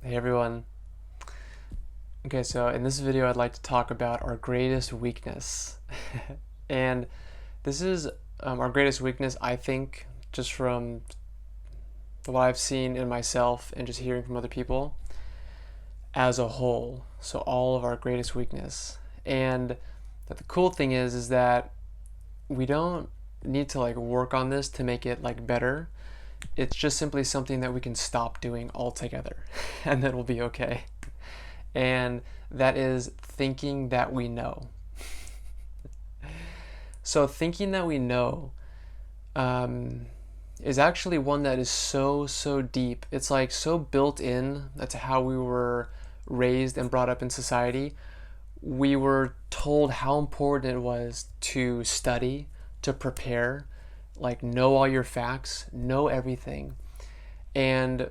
Hey everyone. Okay, so in this video, I'd like to talk about our greatest weakness. And this is our greatest weakness, I think, just from what I've seen in myself and just hearing from other people as a whole. So, all of our greatest weakness. And the cool thing is that we don't need to like work on this to make it like better. It's just simply something that we can stop doing altogether, and then we'll be okay. And that is thinking that we know. So, thinking that we know um, is actually one that is so deep. It's like so built in. That's how we were raised and brought up in society. We were told how important it was to study, to prepare, like know all your facts, know everything. And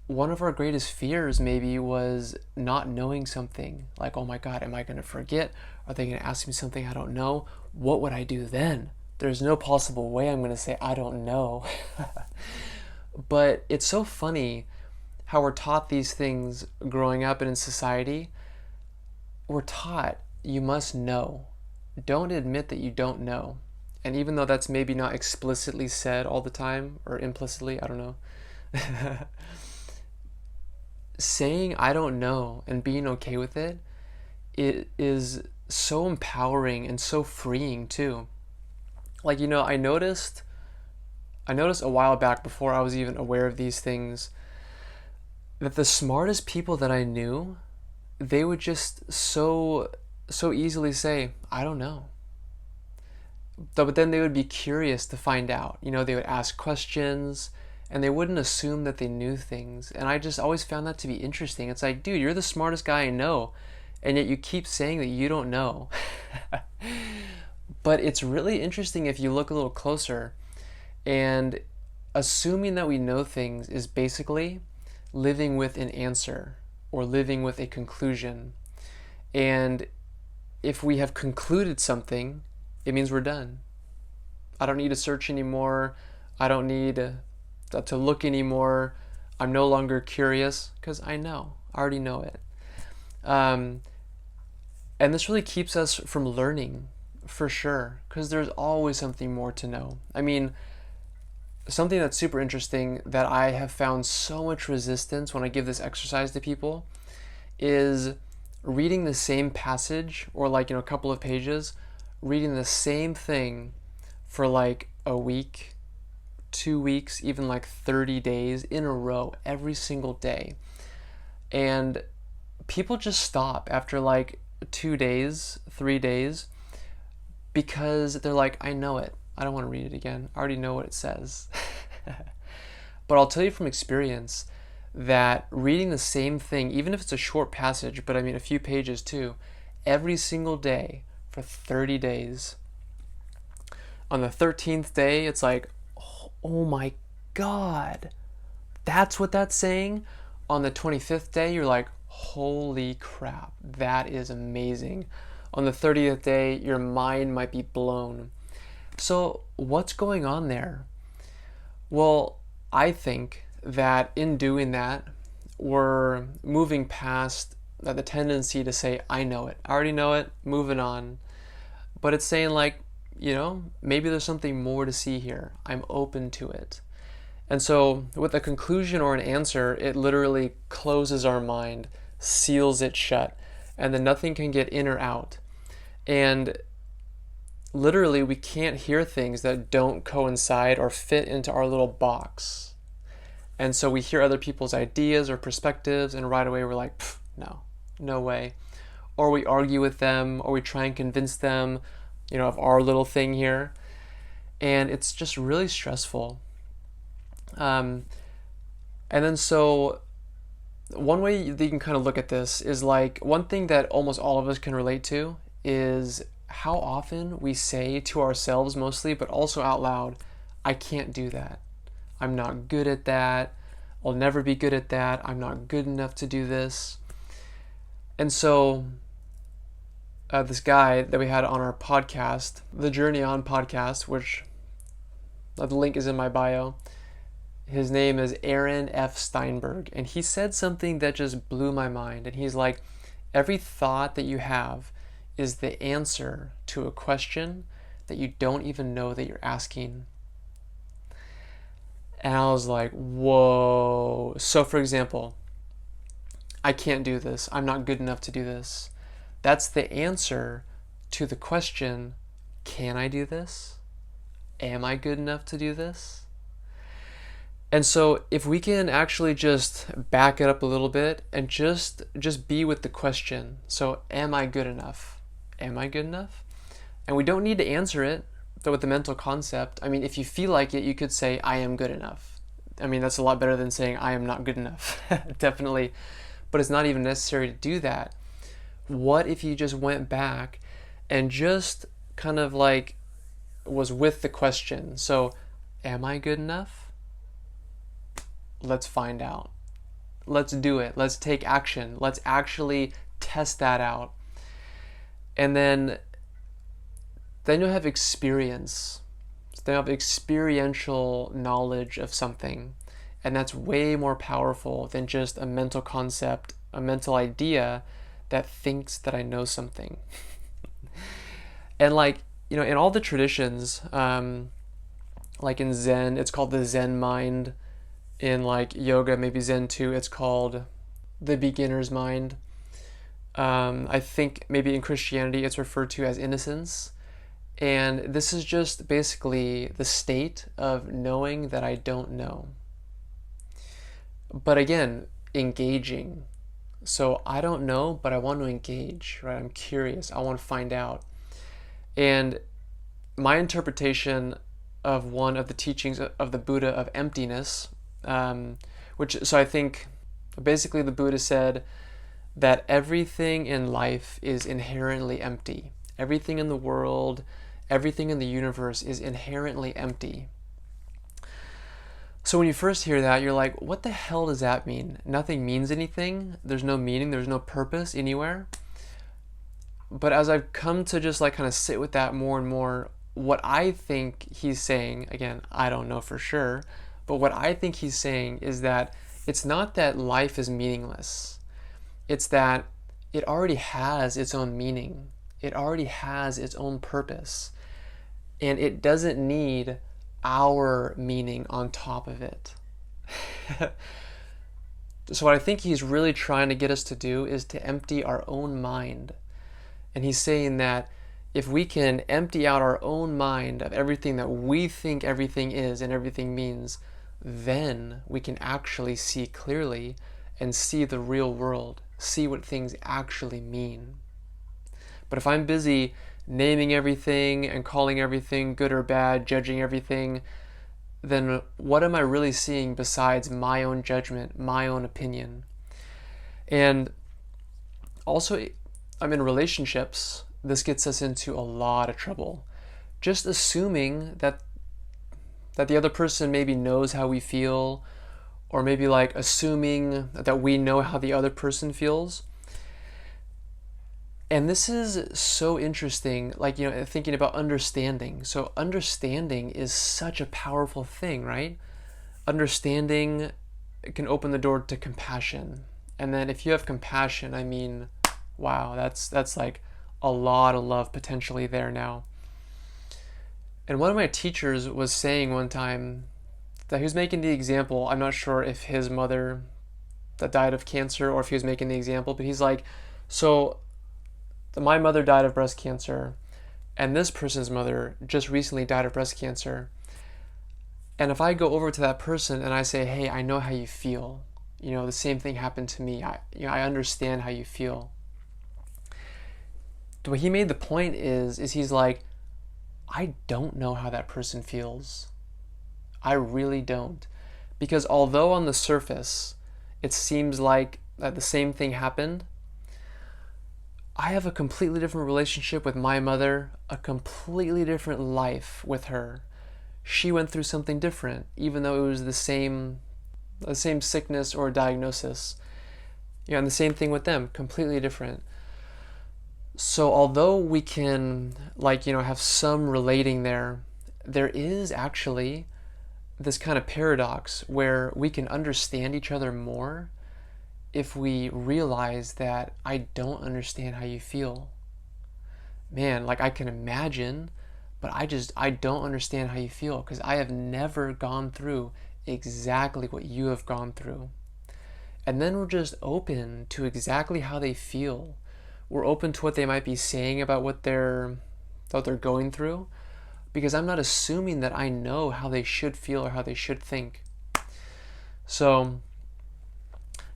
one of our greatest fears maybe was not knowing something. Like, oh my God, am I going to forget? Are they going to ask me something I don't know? What would I do then? There's no possible way I'm going to say I don't know. But it's so funny how we're taught these things growing up and in society. We're taught you must know. Don't admit that you don't know. And even though that's maybe not explicitly said all the time or implicitly, I don't know. Saying I don't know and being okay with it is so empowering and so freeing too. Like, I noticed a while back before I was even aware of these things that the smartest people that I knew, they would just so easily say, I don't know. But then they would be curious to find out. They would ask questions and they wouldn't assume that they knew things. And I just always found that to be interesting. It's like, dude, you're the smartest guy I know, and yet you keep saying that you don't know. But it's really interesting if you look a little closer. And assuming that we know things is basically living with an answer or living with a conclusion. And if we have concluded something, it means we're done. I don't need to search anymore. I don't need to look anymore. I'm no longer curious because I know. I already know it. Um, and this really keeps us from learning for sure because there's always something more to know. I mean, something that's super interesting that I have found so much resistance when I give this exercise to people is reading the same passage or like, a couple of pages, reading the same thing for like a week, 2 weeks, even like 30 days in a row every single day. And people just stop after like 2 days, 3 days, because they're like, I know it. I don't want to read it again. I already know what it says. But I'll tell you from experience that reading the same thing, even if it's a short passage, but I mean a few pages too, every single day for 30 days, on the 13th day, it's like, oh my God, that's what that's saying. On the 25th day, you're like, holy crap, that is amazing. On the 30th day, your mind might be blown. So, what's going on there? Well, I think that in doing that, we're moving past the tendency to say, I know it. I already know it, moving on. But it's saying, like, maybe there's something more to see here. I'm open to it. And so, with a conclusion or an answer, it literally closes our mind, seals it shut, and then nothing can get in or out. And literally, we can't hear things that don't coincide or fit into our little box. And so we hear other people's ideas or perspectives, and right away we're like, no, no way. Or we argue with them, or we try and convince them, of our little thing here. And it's just really stressful. Um, and then so one way that you can kind of look at this is like one thing that almost all of us can relate to is how often we say to ourselves mostly, but also out loud, I can't do that. I'm not good at that. I'll never be good at that. I'm not good enough to do this. And so this guy that we had on our podcast, the Journey On podcast, which the link is in my bio, His name is Aaron F. Steinberg, and he said something that just blew my mind. And he's like, every thought that you have is the answer to a question that you don't even know that you're asking. And I was like, whoa. So, for example, I can't do this. I'm not good enough to do this. That's the answer to the question, can I do this? Am I good enough to do this? And so if we can actually just back it up a little bit and just be with the question. So am I good enough? Am I good enough? And we don't need to answer it though with the mental concept. I mean, if you feel like it, you could say I am good enough. I mean, that's a lot better than saying I am not good enough. Definitely. But it's not even necessary to do that. What if you just went back and just kind of like was with the question? So, am I good enough? Let's find out. Let's do it. Let's take action. Let's actually test that out. And then you'll have experience. Then you'll have experiential knowledge of something. And that's way more powerful than just a mental concept, a mental idea that thinks that I know something. And like, in all the traditions, like in Zen, it's called the Zen mind. In like yoga, maybe Zen 2, it's called the beginner's mind. I think maybe in Christianity, it's referred to as innocence. And this is just basically the state of knowing that I don't know. But again, engaging. So I don't know, but I want to engage, right? I'm curious. I want to find out. And my interpretation of one of the teachings of the Buddha of emptiness, so I think basically the Buddha said that everything in life is inherently empty. Everything in the world, everything in the universe is inherently empty. So when you first hear that, you're like, what the hell does that mean? Nothing means anything. There's no meaning. There's no purpose anywhere. But as I've come to just like kind of sit with that more and more, what I think he's saying, again, I don't know for sure, but what I think he's saying is that it's not that life is meaningless. It's that it already has its own meaning. It already has its own purpose. And it doesn't need our meaning on top of it. So what I think he's really trying to get us to do is to empty our own mind. And he's saying that if we can empty out our own mind of everything that we think everything is and everything means, then we can actually see clearly and see the real world, see what things actually mean. But if I'm busy naming everything and calling everything good or bad, judging everything, then what am I really seeing besides my own judgment, my own opinion? And also, I'm in relationships. This gets us into a lot of trouble. Just assuming that the other person maybe knows how we feel, or maybe like assuming that we know how the other person feels. And this is so interesting, like, thinking about understanding. So understanding is such a powerful thing, right? Understanding can open the door to compassion. And then if you have compassion, I mean, wow, that's like a lot of love potentially there now. And one of my teachers was saying one time that he was making the example, I'm not sure if his mother that died of cancer or if he was making the example, but he's like, so my mother died of breast cancer, and this person's mother just recently died of breast cancer. And if I go over to that person and I say, hey, I know how you feel. The same thing happened to me. I understand how you feel. What he made the point is he's like, I don't know how that person feels. I really don't. Because although on the surface it seems like that the same thing happened, I have a completely different relationship with my mother, a completely different life with her. She went through something different, even though it was the same sickness or diagnosis. And the same thing with them, completely different. So although we can have some relating there is actually this kind of paradox where we can understand each other more if we realize that I don't understand how you feel. Man, like I can imagine, but I don't understand how you feel because I have never gone through exactly what you have gone through. And then we're just open to exactly how they feel. We're open to what they might be saying about what they're going through, because I'm not assuming that I know how they should feel or how they should think. So,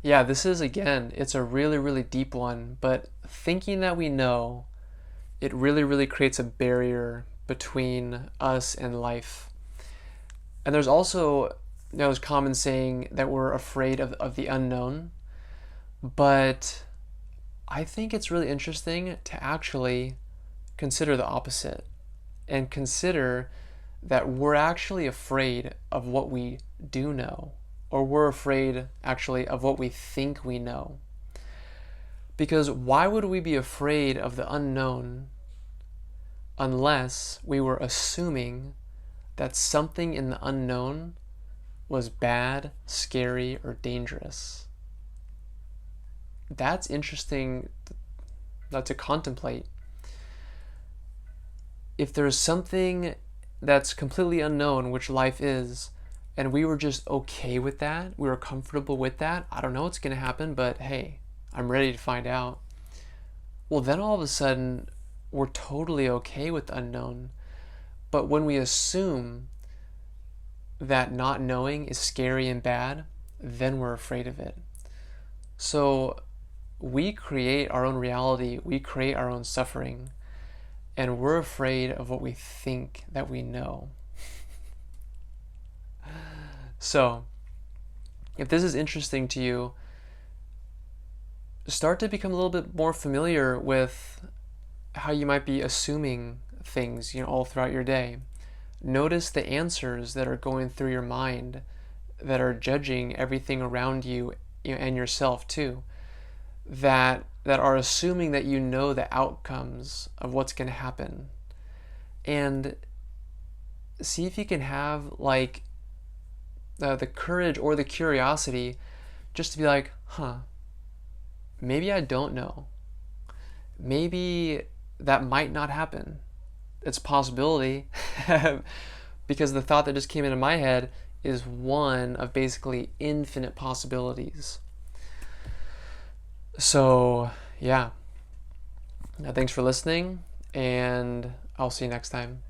yeah, this is, again, it's a really, really deep one, but thinking that we know, it really, really creates a barrier between us and life. And there's also, there's common saying that we're afraid of the unknown, but I think it's really interesting to actually consider the opposite and consider that we're actually afraid of what we do know, or we're afraid actually of what we think we know. Because why would we be afraid of the unknown unless we were assuming that something in the unknown was bad, scary, or dangerous? That's interesting to contemplate. If there's something that's completely unknown, which life is, and we were just okay with that, we were comfortable with that, I don't know what's going to happen, but hey, I'm ready to find out. Well, then all of a sudden, we're totally okay with the unknown. But when we assume that not knowing is scary and bad, then we're afraid of it. So we create our own reality, we create our own suffering, and we're afraid of what we think that we know. So, if this is interesting to you, start to become a little bit more familiar with how you might be assuming things, all throughout your day. Notice the answers that are going through your mind that are judging everything around you, and yourself too, that are assuming that you know the outcomes of what's going to happen. And see if you can have the courage or the curiosity just to be like, maybe I don't know. Maybe that might not happen. It's a possibility because the thought that just came into my head is one of basically infinite possibilities. So, yeah. Thanks for listening, and I'll see you next time.